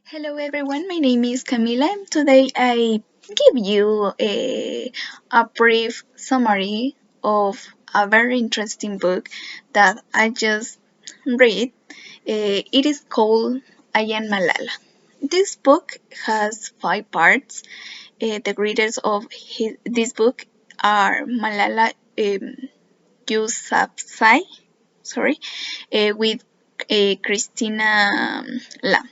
Hello everyone, my name is Camila and today I give you a brief summary of a very interesting book that I just read. It is called I Am Malala. This book has 5 parts. The readers of this book are Malala Yousafzai, sorry, with Christina Lam.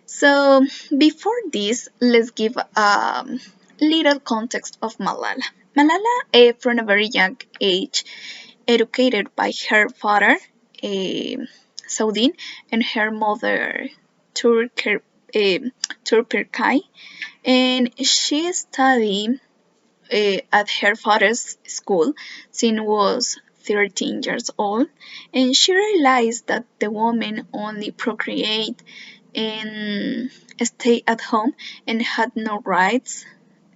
So, before this, let's give a little context of Malala. Malala, from a very young age, educated by her father, eh, Saudin, and her mother, Turker, Turperkai, and she studied at her father's school since was 13 years old, and she realized that the woman only procreate and stay at home and had no rights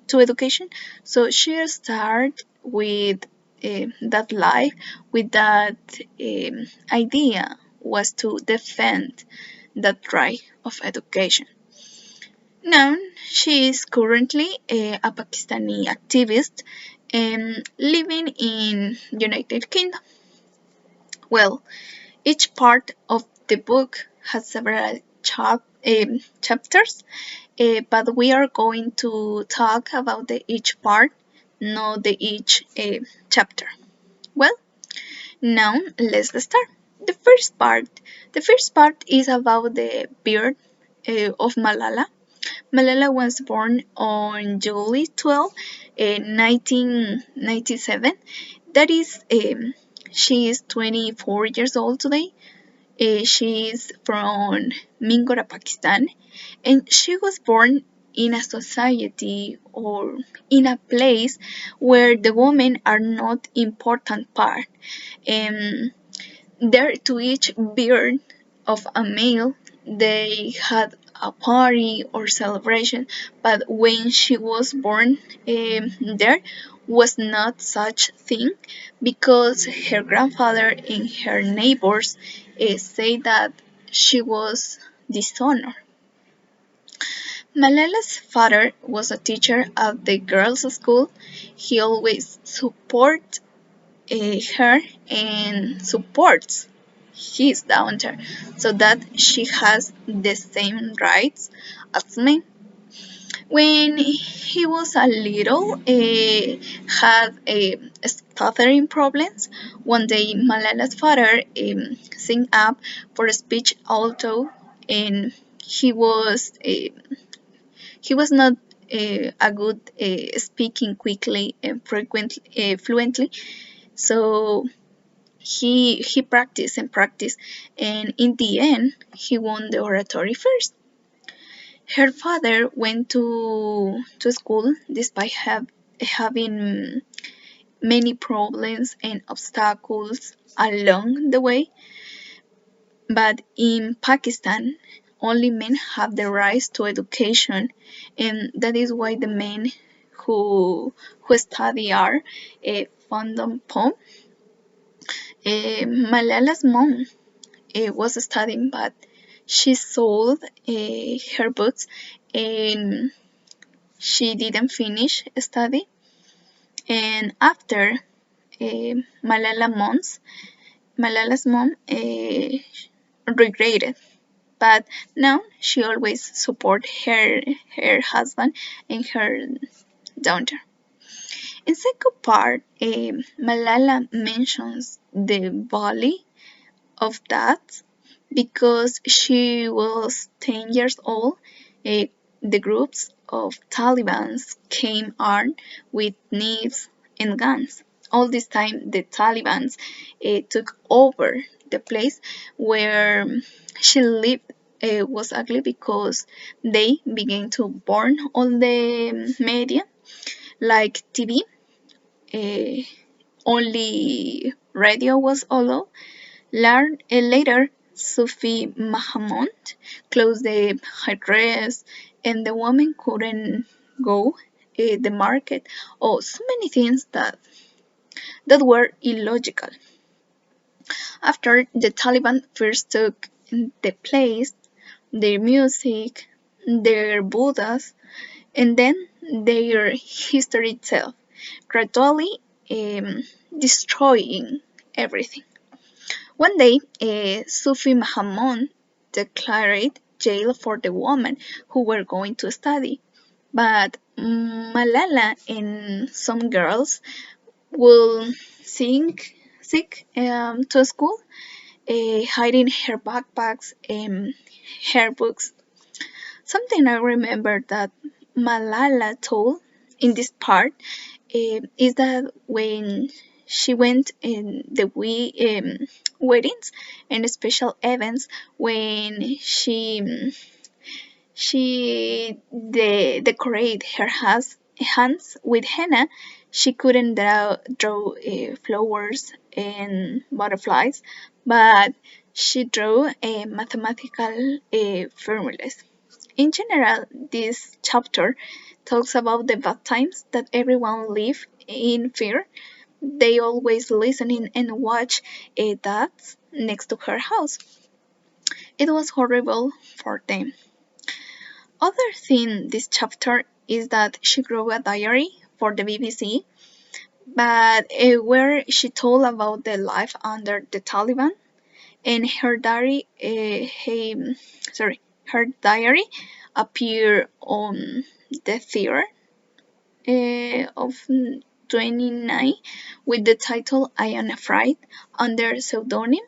to education. So she started with that life, with that idea was to defend that right of education. Now, she is currently a Pakistani activist and living in United Kingdom. Well, each part of the book has several chapters, but we are going to talk about each part, not the each chapter. Well, now let's start. The first part, the first part is about the birth of Malala. Malala was born on July 12, 1997. That is, she is 24 years old today. She is from Mingora, Pakistan, and she was born in a society or in a place where the women are not important part. And there to each birth of a male, they had a party or celebration, but when she was born, there was not such thing because her grandfather and her neighbors say that she was dishonored. Malala's father was a teacher at the girls' school. He always support her and supports his daughter so that she has the same rights as men. When he was a little, had stuttering problems. One day, Malala's father signed up for a speech auto, and he was he was not a good speaking quickly and frequently fluently. So he practiced and practiced, and in the end, he won the oratory first. Her father went to school despite having many problems and obstacles along the way. But in Pakistan, only men have the rights to education, and that is why the men who study are frowned upon. Malala's mom was studying, but she sold her books and she didn't finish study. And after Malala months, Malala's mom regretted, but now she always support her husband and her daughter. In second part, Malala mentions the bully of that because she was 10 years old. eh, the groups of Talibans came armed with knives and guns. All this time, the Talibans took over the place where she lived. Was ugly because they began to burn all the media like TV. Uh, Only radio was allowed. Later, Sufi Mahamud closed the address, and the woman couldn't go the market. Oh, so many things that were illogical. After the Taliban first took the place, their music, their Buddhas, and then their history itself, gradually destroying everything. One day, Sufi Mahamon declared jail for the women who were going to study, but Malala and some girls will seek to school, hiding her backpacks and her books. Something I remember that Malala told in this part is that when she went in the weddings and special events, when decorate her hands with henna, she couldn't draw flowers and butterflies, but she drew mathematical formulas. In general, this chapter talks about the bad times that everyone live in fear. They always listening and watch that next to her house. It was horrible for them. Other thing this chapter is that she wrote a diary for the BBC, but where she told about the life under the Taliban, and her diary appeared on the 3rd of 29 with the title I Am Afraid under pseudonym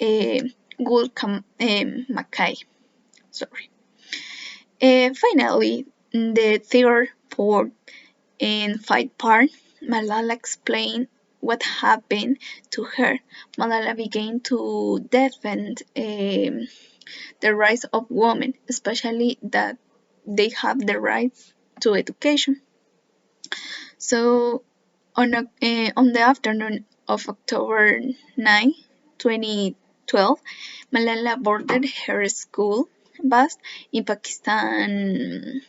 uh, Gul Mackay. Sorry. Finally, the third, fourth, and fifth part, Malala explained what happened to her. Malala began to defend the rights of women, especially that they have the right to education. So, on the afternoon of October 9, 2012, Malala boarded her school bus in Pakistan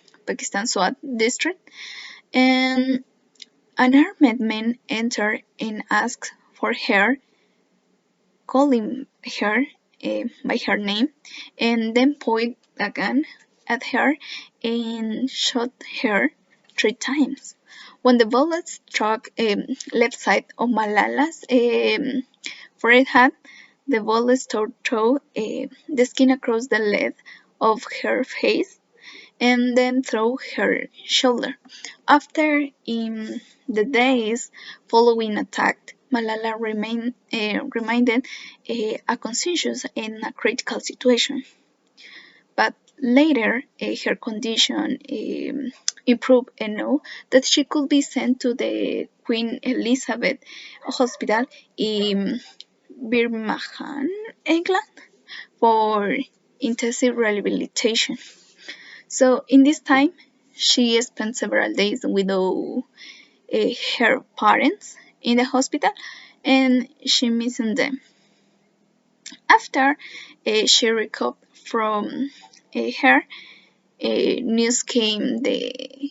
Swat district, and an armed man entered and asked for her, calling her by her name, and then pointed a gun at her and shot her 3 times. When the bullet struck left side of Malala's forehead, the bullet tore through the skin across the lid of her face and then through her shoulder. After in the days following attack, Malala remained unconscious in a critical situation, but later her condition improved enough that she could be sent to the Queen Elizabeth Hospital in Birmingham, England, for intensive rehabilitation. So in this time, she spent several days without her parents in the hospital, and she missed them. After she recovered from her, news came the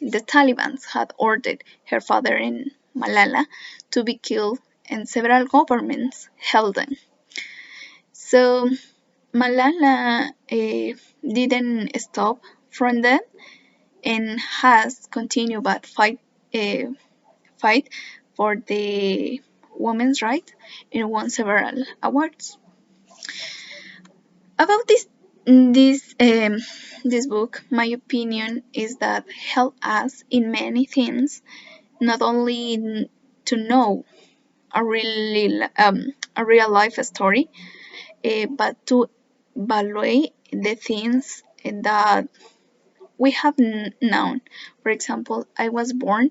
Taliban had ordered her father and Malala to be killed, and several governments held them. So Malala didn't stop from that and has continued but fight for the women's rights and won several awards. About this book, my opinion is that help us in many things, not only to know a real life story, but to evaluate the things that we have known. For example, I was born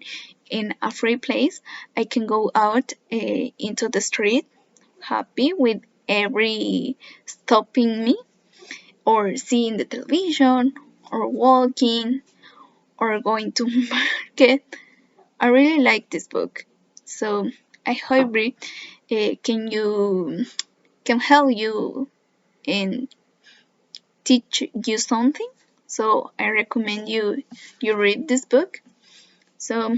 in a free place. I can go out into the street happy with every stopping me, or seeing the television, or walking, or going to market. I really like this book. So I hope it can help you and teach you something. So I recommend you read this book. So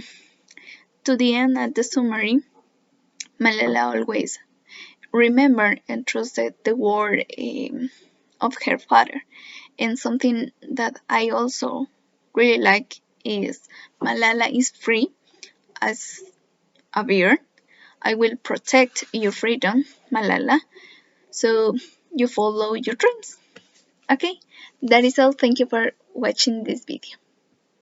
to the end at the summary, Malala always remembered and trusted the word of her father, And something that I also really like is Malala is free as a bird. I will protect your freedom, Malala. So you follow your dreams. Okay, that is all. Thank you for watching this video.